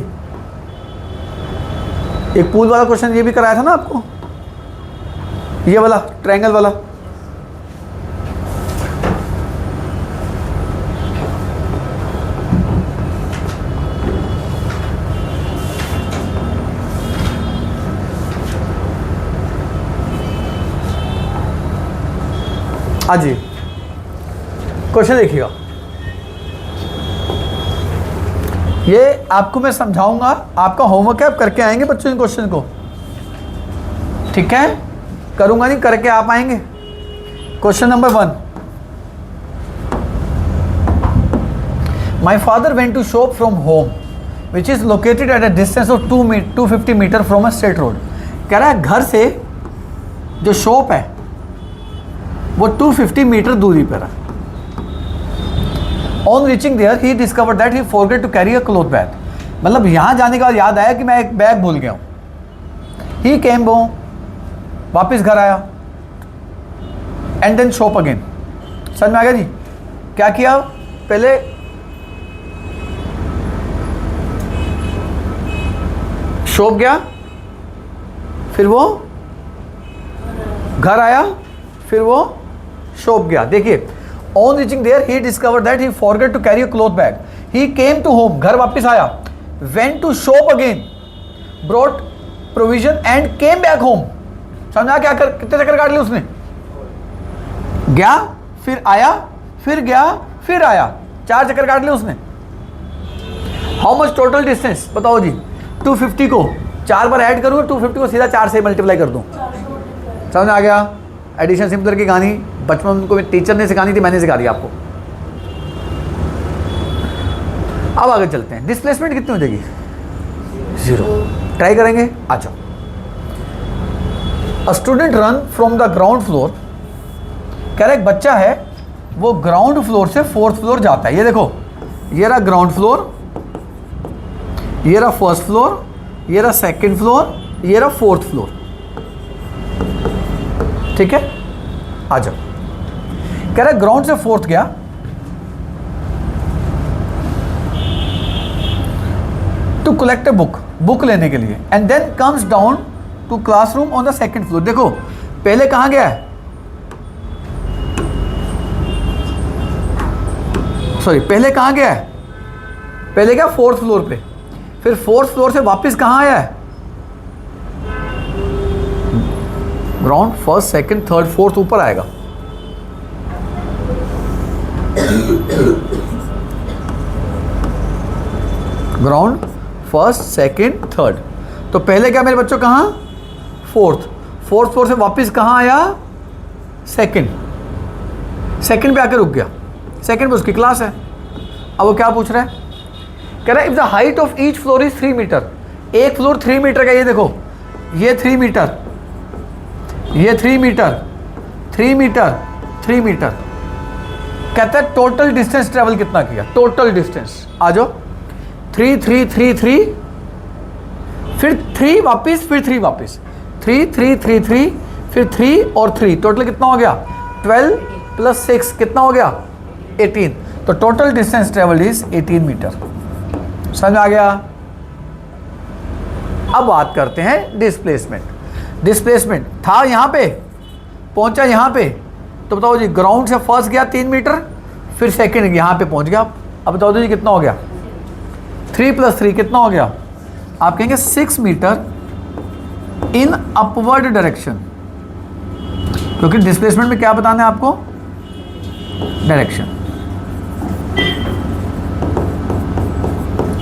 A: एक पूल वाला क्वेश्चन ये भी कराया था ना आपको, ये वाला ट्रायंगल वाला। हाँ जी, क्वेश्चन देखिएगा, ये आपको मैं समझाऊंगा, आपका होमवर्क है, आप करके आएंगे बच्चों इन क्वेश्चन को, ठीक है, करूंगा नहीं, करके आप आएंगे। Question number 1, my father went to shop from home which is located at a distance of 250 metre from a straight road. कह रहा है घर से जो शॉप है वो 250 मीटर दूरी पर है। On reaching there he discover that he forget to carry a cloth bag, मतलब यहाँ जाने के बाद याद आया कि मैं एक बैग भूल गया हूँ। ही केम होम, वापस घर आया, एंड देन शॉप अगेन। समझ में आ गया जी, क्या किया, पहले शोप गया, फिर वो घर आया, फिर वो शॉप गया। देखिए, on reaching there he discover that he forget to carry a cloth bag, he came to home, घर वापस आया, went to shop again, brought provision and came back home. समझा क्या कर, कितने चक्कर काट लिए उसने? गया, फिर आया, फिर गया, फिर आया, 4 चक्कर काट लिए उसने। हाउ मच टोटल डिस्टेंस बताओ जी? 250 को 4 बार ऐड करूँ, 250 को सीधा 4 से मल्टीप्लाई कर दूँ। समझ आ गया? एडिशन सिंपलर की कहानी बचपन को टीचर ने सिखानी थी, मैंने सिखा दी आपको। अब आगे चलते हैं। डिस्प्लेसमेंट कितनी हो जाएगी? 0। ट्राई करेंगे। अच्छा, a student run from the ground floor, कह रहा एक बच्चा है वो ग्राउंड फ्लोर से 4th फ्लोर जाता है। ये देखो, ये रहा ग्राउंड फ्लोर, ये रहा 1st फ्लोर, ये रहा 2nd फ्लोर, ये रहा 4th फ्लोर। ठीक है, आ जाओ। कह रहा ग्राउंड से 4th गया, टू कलेक्ट ए बुक लेने के लिए, and then comes down to classroom on the 2nd floor. देखो, पहले कहां गया है? सॉरी, पहले कहां गया है? पहले गया 4th फ्लोर पे, फिर 4th फ्लोर से वापस कहां आया है? Ground, 1st, 2nd, 3rd, 4th ऊपर आएगा। Ground, 1st, 2nd, 3rd। तो पहले क्या मेरे बच्चों? कहाँ? 4th फ्लोर से वापस कहाँ आया? 2nd पे आकर रुक गया। 2nd पे उसकी क्लास है। अब वो क्या पूछ रहा है? कह रहा है if the height of each floor is 3 metre, एक फ्लोर 3 मीटर का, ये देखो, ये 3 मीटर, ये 3 मीटर, 3 मीटर, 3 मीटर। कहता है टोटल डिस्टेंस ट्रेवल कितना किया? टोटल डिस्टेंस, आ जाओ, 3 3 3 3, फिर 3 वापिस, फिर 3 वापिस, 3 3 3 3, फिर 3 और 3, टोटल कितना हो गया? 12 + 6 कितना हो गया? 18। तो total distance travel is 18 metre. समझ आ गया? अब बात करते हैं डिस्प्लेसमेंट। डिस्प्लेसमेंट था यहाँ पे, पहुँचा यहाँ पे, तो बताओ जी, ग्राउंड से 1st गया 3 मीटर, फिर 2nd यहाँ पे पहुँच गया। अब बताओ जी कितना हो गया? 3 + 3 कितना हो गया? आप कहेंगे 6 मीटर इन अपवर्ड डायरेक्शन, क्योंकि डिस्प्लेसमेंट में क्या बताना है आपको? डायरेक्शन।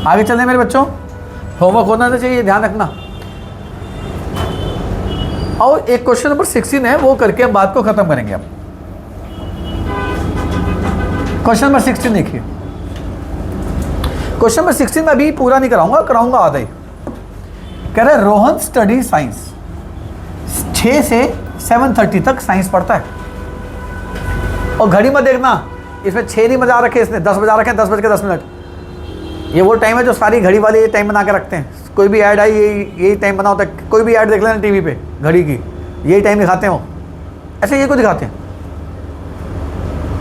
A: आगे चलते हैं मेरे बच्चों, होमवर्क होना तो चाहिए, ध्यान रखना। और एक क्वेश्चन नंबर 16 है, वो करके हम बात को खत्म करेंगे। अब क्वेश्चन नंबर 16 देखिए। क्वेश्चन नंबर 16 में अभी पूरा नहीं कराऊंगा आधा ही। कह रहे रोहन स्टडी साइंस, 6 से 7:30 तक साइंस पढ़ता है। और घड़ी मत देखना, इसमें 6 नहीं बजा रखे, इसने 10 बजा रखे हैं, 10:10। ये वो टाइम है जो सारी घड़ी वाले ये टाइम बना के रखते हैं। कोई भी ऐड आई, यही टाइम बना होता है। कोई भी ऐड देख लेना टीवी पे घड़ी की, यही टाइम दिखाते हैं वो। ऐसे ये क्यों दिखाते हैं?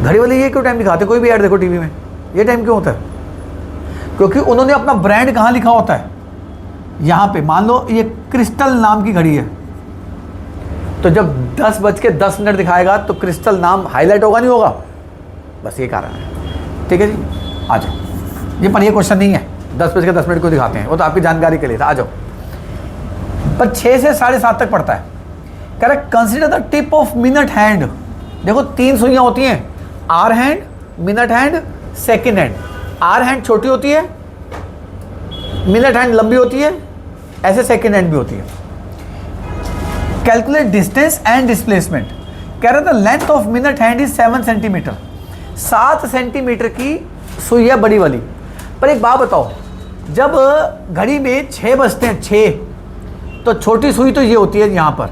A: घड़ी वाले ये क्यों टाइम दिखाते हैं? कोई भी ऐड देखो टीवी में, ये टाइम क्यों होता है? क्योंकि उन्होंने अपना ब्रांड कहाँ लिखा होता है? यहाँ पे। मान लो ये क्रिस्टल नाम की घड़ी है, तो जब 10:10 दिखाएगा तो क्रिस्टल नाम हाईलाइट होगा, नहीं होगा? बस ये कारण है। ठीक है जी, आ जाओ। ये पर ये क्वेश्चन नहीं है 10:10 को दिखाते हैं, वो तो आपकी जानकारी के लिए था। आ जाओ। पर 6 से 7:30 तक पड़ता है। कह रहा consider the tip of minute hand. देखो 3 सुइयाँ होती हैं, hour hand, minute hand, second hand. Hour hand छोटी होती है, मिनट हैंड लंबी होती है, ऐसे सेकेंड हैंड भी होती है। Calculate distance and displacement. कह रहा था length of minute hand is 7 centimetre. 7 centimetre की सुई है बड़ी वाली। पर एक बात बताओ, जब घड़ी में 6 बजते हैं, 6, तो छोटी सुई तो ये होती है यहाँ पर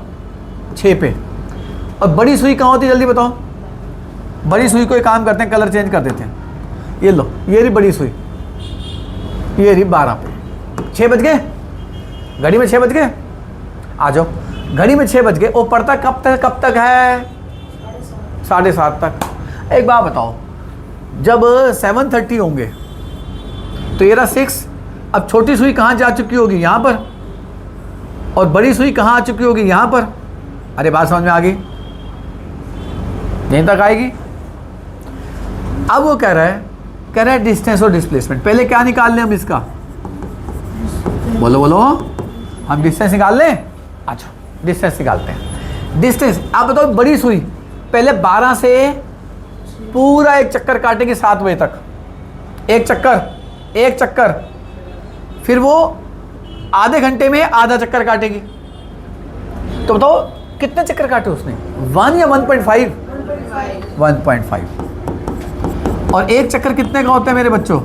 A: 6 पे, और बड़ी सुई कहाँ होती है? जल्दी बताओ। बड़ी सुई को एक काम करते हैं, कलर चेंज कर देते हैं। ये लो, ये रही बड़ी सुई, ये रही 12 पे। 6 बज गए, घड़ी में 6 बज गए। आ जाओ, घड़ी में 6 बज गए। वो पड़ता कब तक है? 7:30 तक। एक बात बताओ, जब 7:30 होंगे तो ये रहा 6। अब छोटी सुई कहाँ जा चुकी होगी? यहाँ पर। और बड़ी सुई कहाँ आ चुकी होगी, यहाँ पर। अरे बात समझ में आ गई, यहीं तक आएगी। अब वो कह रहा है डिस्टेंस और डिस्प्लेसमेंट। पहले क्या निकाल लें हम इसका, बोलो बोलो, हम डिस्टेंस निकाल लें। अच्छा डिस्टेंस निकालते हैं। डिस्टेंस आप बताओ, बड़ी सुई पहले 12 से पूरा एक चक्कर काटेगी 7 बजे तक, एक चक्कर, फिर वो आधे घंटे में आधा चक्कर काटेगी। तो बताओ कितने चक्कर काटे उसने, 1 या 1.5? 1.5। और एक चक्कर कितने का होता है मेरे बच्चों?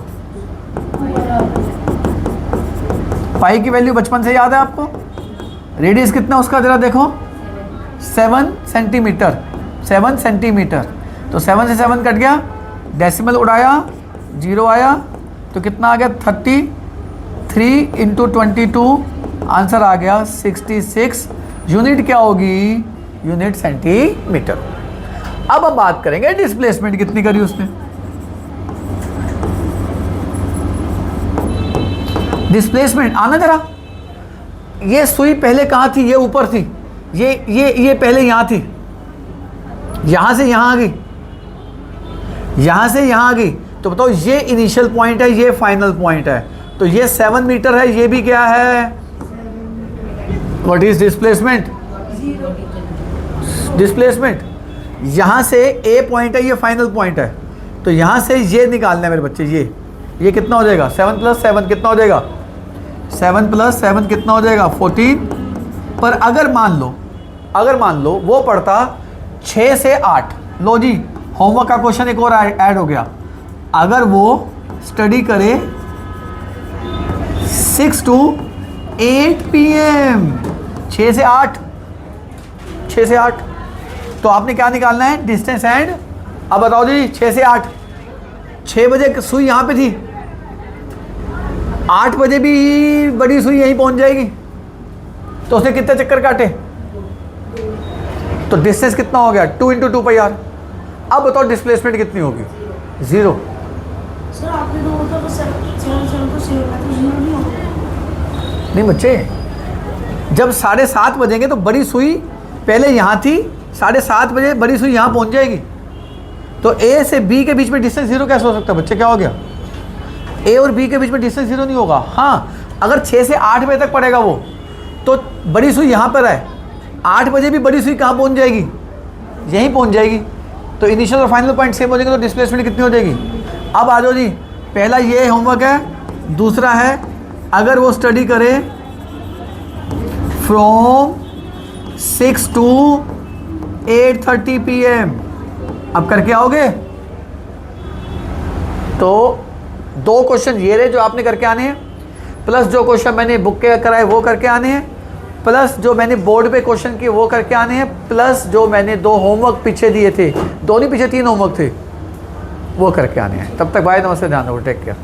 A: पाई की वैल्यू बचपन से याद है आपको? रेडियस कितना उसका जरा देखो, 7 सेंटीमीटर। 7 सेंटीमीटर, तो 7 से 7 कट गया, डेसिमल उड़ाया, 0 आया, तो कितना आ गया? 33 इंटू 22, आंसर आ गया 66। यूनिट क्या होगी? Unit centimetre. अब हम बात करेंगे डिस्प्लेसमेंट कितनी करी उसने। डिस्प्लेसमेंट आना जरा, ये सुई पहले कहाँ थी? ये ऊपर थी, ये पहले यहाँ थी, यहाँ से यहाँ आ गई, यहाँ से यहाँ आ गई। तो बताओ ये इनिशियल पॉइंट है, ये फाइनल पॉइंट है, तो ये 7 मीटर है, ये भी क्या है? What is displacement? डिस्प्लेसमेंट यहाँ से ए पॉइंट है, ये फाइनल पॉइंट है, तो यहाँ से ये निकालना है मेरे बच्चे। ये कितना हो जाएगा? 7 + 7 कितना हो जाएगा? 7 + 7 कितना हो जाएगा? 14। पर अगर मान लो वो पढ़ता 6 से 8, लो जी होमवर्क का क्वेश्चन एक और ऐड हो गया। अगर वो स्टडी करे 6 to 8 PM, 6 से 8, तो आपने क्या निकालना है? Distance and. अब बताओ जी 6 से 8, 6 बजे सुई यहाँ पे थी, 8 बजे भी बड़ी सुई यहीं पहुँच जाएगी, तो उसने कितने चक्कर काटे? तो डिस्टेंस कितना हो गया? 2 × 2πr। अब बताओ डिस्प्लेसमेंट कितनी होगी? 0।
B: सर आपने तो बोला था 7 तो 0 नहीं होगा।
A: नहीं बच्चे, जब 7:30 बजेंगे तो बड़ी सुई पहले यहाँ थी, 7:30 बजे बड़ी सुई यहाँ पहुँच जाएगी। तो ए से बी के बीच में डिस्टेंस 0 कैसे हो सकता है बच्चे? क्या हो गया? ए और बी के बीच में डिस्टेंस 0 नहीं होगा। हाँ, अगर 6 से 8 बजे तक पड़ेगा वो, तो बड़ी सुई यहाँ पर है, 8 बजे भी बड़ी सुई कहाँ पहुँच जाएगी? यहीं पहुँच जाएगी। तो इनिशियल और फाइनल पॉइंट सेम हो जाएंगे, तो डिस्प्लेसमेंट कितनी हो जाएगी? अब आ जाओ जी, पहला ये होमवर्क है। दूसरा है, अगर वो स्टडी करे फ्रॉम 6 to 8:30 PM, अब करके आओगे तो 2 क्वेश्चन ये रहे जो आपने करके आने हैं, प्लस जो क्वेश्चन मैंने बुक के कराए वो करके आने हैं, प्लस जो मैंने बोर्ड पे क्वेश्चन किए वो करके आने हैं, प्लस जो मैंने 2 होमवर्क पीछे दिए थे, 2 नहीं पीछे 3 होमवर्क थे, वो करके आने हैं। तब तक बाय, नमस्ते, ध्यान रखो, टेक केयर।